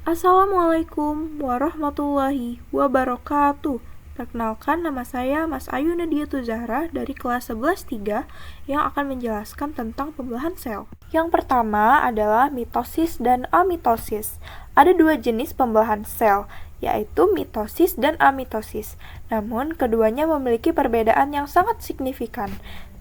Assalamualaikum warahmatullahi wabarakatuh. Perkenalkan, nama saya Mas Ayu Nadiatu Zahra dari kelas 11-3 yang akan menjelaskan tentang pembelahan sel. Yang pertama adalah mitosis dan amitosis. Ada dua jenis pembelahan sel, yaitu mitosis dan amitosis. Namun, keduanya memiliki perbedaan yang sangat signifikan.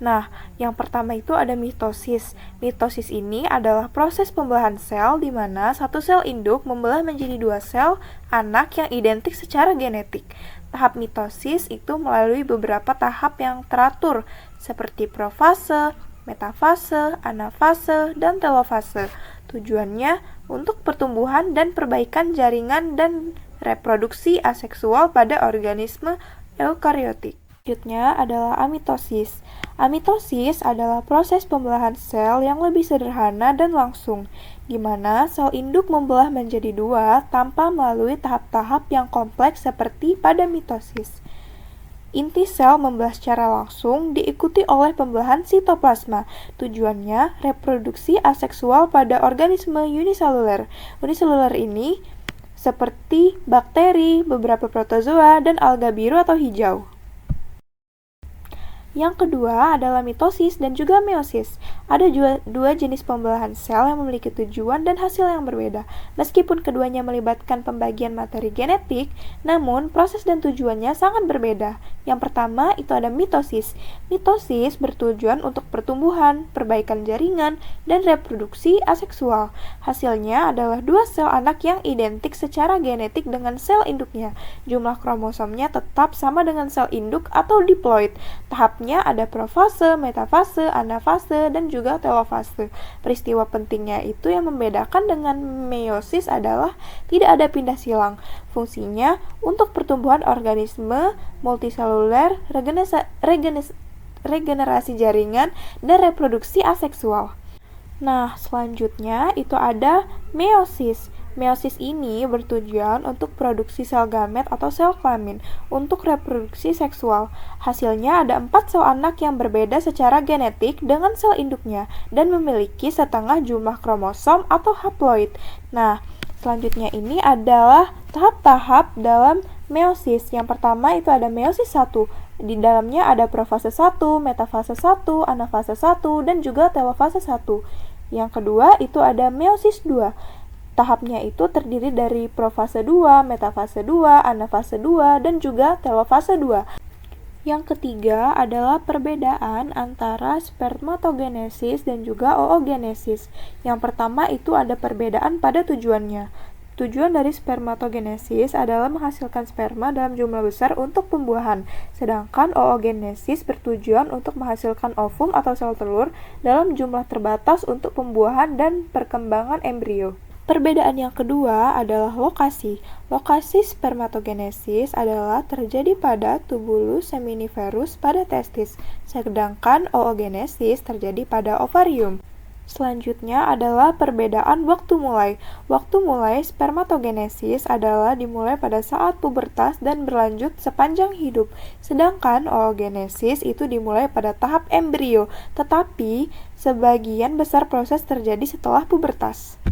Nah, yang pertama itu ada mitosis. Mitosis ini adalah proses pembelahan sel di mana satu sel induk membelah menjadi dua sel anak yang identik secara genetik. Tahap mitosis itu melalui beberapa tahap yang teratur, seperti profase, metafase, anafase, dan telofase. Tujuannya untuk pertumbuhan dan perbaikan jaringan dan reproduksi aseksual pada organisme eukariotik. Selanjutnya adalah amitosis. Amitosis adalah proses pembelahan sel yang lebih sederhana dan langsung, di mana sel induk membelah menjadi dua tanpa melalui tahap-tahap yang kompleks seperti pada mitosis. Inti sel membelah secara langsung diikuti oleh pembelahan sitoplasma. Tujuannya reproduksi aseksual pada organisme uniseluler. Uniseluler ini seperti bakteri, beberapa protozoa, dan alga biru atau hijau. Yang kedua adalah mitosis dan juga meiosis. Ada dua jenis pembelahan sel yang memiliki tujuan dan hasil yang berbeda. Meskipun keduanya melibatkan pembagian materi genetik, namun proses dan tujuannya sangat berbeda. Yang pertama itu ada mitosis. Mitosis bertujuan untuk pertumbuhan, perbaikan jaringan, dan reproduksi aseksual. Hasilnya adalah dua sel anak yang identik secara genetik dengan sel induknya. Jumlah kromosomnya tetap sama dengan sel induk atau diploid. Tahapnya ada profase, metafase, anafase, dan juga telofase. Peristiwa pentingnya itu yang membedakan dengan meiosis adalah tidak ada pindah silang. Fungsinya untuk pertumbuhan organisme multiseluler, regenerasi jaringan, dan reproduksi aseksual. Nah, selanjutnya itu ada meiosis. Meiosis ini bertujuan untuk produksi sel gamet atau sel kelamin untuk reproduksi seksual. Hasilnya ada 4 sel anak yang berbeda secara genetik dengan sel induknya dan memiliki setengah jumlah kromosom atau haploid. Nah, selanjutnya ini adalah tahap-tahap dalam meiosis. Yang pertama itu ada meiosis 1. Di dalamnya ada profase 1, metafase 1, anafase 1, dan juga telofase 1. Yang kedua itu ada meiosis 2. Tahapnya itu terdiri dari profase 2, metafase 2, anafase 2, dan juga telofase 2. Yang ketiga adalah perbedaan antara spermatogenesis dan juga oogenesis. Yang pertama itu ada perbedaan pada tujuannya. Tujuan dari spermatogenesis adalah menghasilkan sperma dalam jumlah besar untuk pembuahan, sedangkan oogenesis bertujuan untuk menghasilkan ovum atau sel telur dalam jumlah terbatas untuk pembuahan dan perkembangan embrio. Perbedaan yang kedua adalah lokasi. Lokasi spermatogenesis adalah terjadi pada tubulus seminiferus pada testis, sedangkan oogenesis terjadi pada ovarium. Selanjutnya adalah perbedaan waktu mulai. Waktu mulai spermatogenesis adalah dimulai pada saat pubertas dan berlanjut sepanjang hidup, sedangkan oogenesis itu dimulai pada tahap embrio, tetapi sebagian besar proses terjadi setelah pubertas.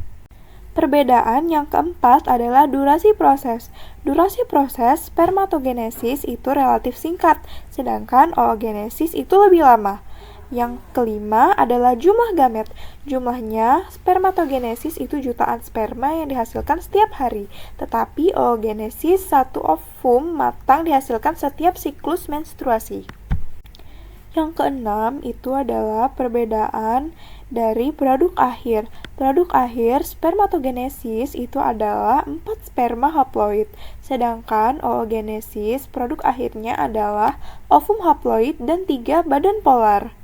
Perbedaan yang keempat adalah durasi proses. Durasi proses spermatogenesis itu relatif singkat, sedangkan oogenesis itu lebih lama. Yang kelima adalah jumlah gamet. Jumlahnya spermatogenesis itu jutaan sperma yang dihasilkan setiap hari, tetapi oogenesis satu ovum matang dihasilkan setiap siklus menstruasi. Yang keenam itu adalah perbedaan dari produk akhir. Produk akhir spermatogenesis itu adalah 4 sperma haploid, sedangkan oogenesis produk akhirnya adalah ovum haploid dan 3 badan polar.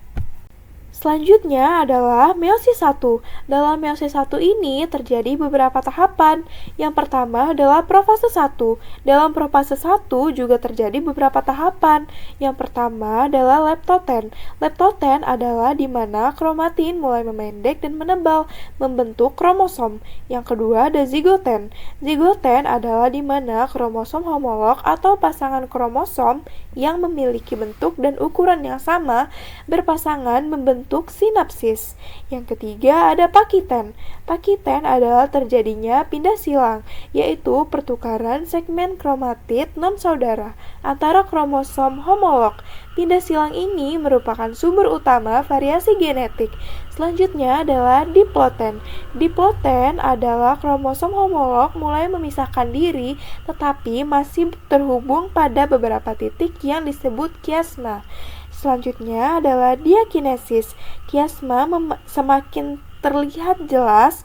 Selanjutnya adalah meiosis 1. Dalam meiosis 1 ini terjadi beberapa tahapan. Yang pertama adalah profase 1. Dalam profase 1 juga terjadi beberapa tahapan. Yang pertama adalah leptoten. Leptoten adalah di mana kromatin mulai memendek dan menebal, membentuk kromosom. Yang kedua ada zigoten. Zigoten adalah di mana kromosom homolog atau pasangan kromosom yang memiliki bentuk dan ukuran yang sama berpasangan membentuk sinapsis. Yang ketiga ada pakiten. Pakiten adalah terjadinya pindah silang. yaitu pertukaran segmen kromatid non-saudara antara kromosom homolog. Pindah silang ini merupakan sumber utama variasi genetik. Selanjutnya adalah diploten. Diploten adalah kromosom homolog mulai memisahkan diri tetapi masih terhubung pada beberapa titik yang disebut kiasma. Selanjutnya adalah diakinesis. Kiasma semakin terlihat jelas,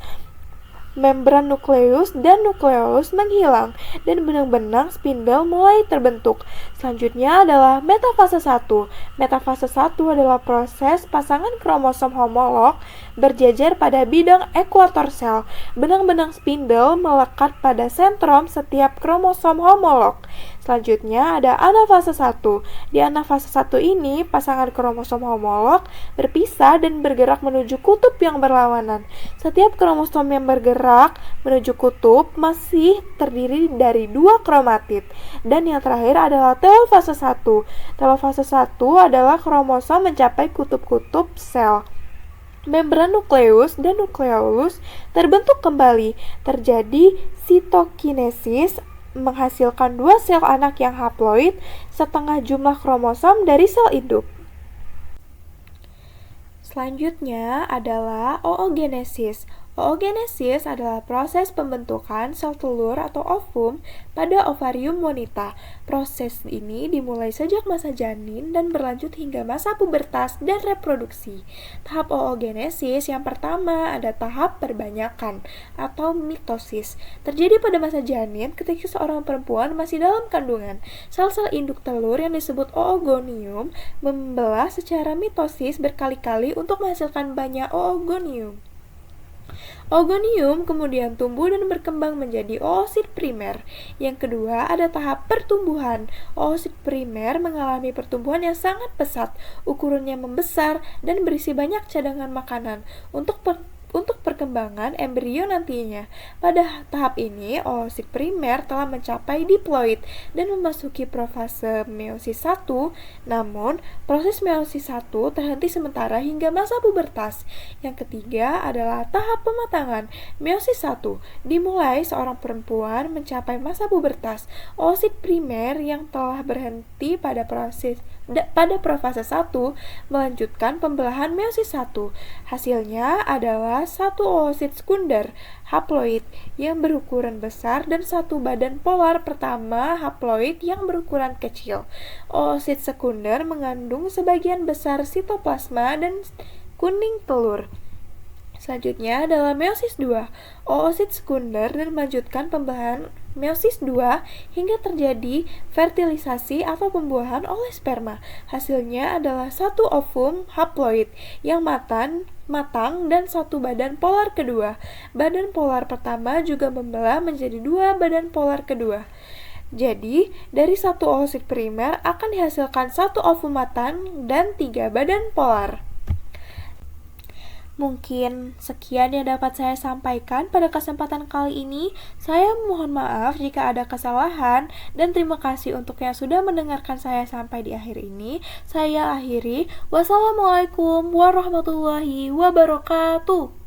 membran nukleus dan nukleolus menghilang dan benang-benang spindle mulai terbentuk. Selanjutnya adalah metafase 1. Metafase 1 adalah proses pasangan kromosom homolog berjejer pada bidang ekuator sel. Benang-benang spindle melekat pada sentrom setiap kromosom homolog. Selanjutnya ada anafase 1. Di anafase 1 ini, pasangan kromosom homolog berpisah dan bergerak menuju kutub yang berlawanan. Setiap kromosom yang bergerak menuju kutub masih terdiri dari 2 kromatid. Dan yang terakhir adalah telofase 1. Telofase 1 adalah kromosom mencapai kutub-kutub sel. Membran nukleus dan nukleolus terbentuk kembali. Terjadi sitokinesis menghasilkan 2 sel anak yang haploid, setengah jumlah kromosom dari sel induk. Selanjutnya adalah oogenesis. Oogenesis adalah proses pembentukan sel telur atau ovum pada ovarium wanita. Proses ini dimulai sejak masa janin dan berlanjut hingga masa pubertas dan reproduksi. Tahap oogenesis yang pertama ada tahap perbanyakan atau mitosis. Terjadi pada masa janin ketika seorang perempuan masih dalam kandungan. Sel-sel induk telur yang disebut oogonium membelah secara mitosis berkali-kali untuk menghasilkan banyak oogonium. Oogonium kemudian tumbuh dan berkembang menjadi oosit primer. Yang kedua ada tahap pertumbuhan. Oosit primer mengalami pertumbuhan yang sangat pesat, ukurannya membesar dan berisi banyak cadangan makanan untuk perkembangan embrio nantinya. Pada tahap ini, oosit primer telah mencapai diploid dan memasuki profase meiosis 1, namun proses meiosis 1 terhenti sementara hingga masa pubertas. Yang ketiga adalah tahap pematangan. Meiosis 1 dimulai seorang perempuan mencapai masa pubertas. Oosit primer yang telah berhenti pada profase 1 melanjutkan pembelahan meiosis 1. Hasilnya adalah satu oosit sekunder haploid yang berukuran besar dan satu badan polar pertama haploid yang berukuran kecil. Oosit sekunder mengandung sebagian besar sitoplasma dan kuning telur. Selanjutnya adalah meiosis 2. Oosit sekunder dan melanjutkan pembelahan meiosis 2 hingga terjadi fertilisasi atau pembuahan oleh sperma. Hasilnya adalah satu ovum haploid yang matang dan satu badan polar kedua. Badan polar pertama juga membelah menjadi 2 badan polar kedua. Jadi, dari satu oosit primer akan dihasilkan satu ovum matang dan 3 badan polar. Mungkin sekian yang dapat saya sampaikan pada kesempatan kali ini. Saya mohon maaf jika ada kesalahan dan terima kasih untuk yang sudah mendengarkan saya sampai di akhir ini. Saya akhiri. Wassalamualaikum warahmatullahi wabarakatuh.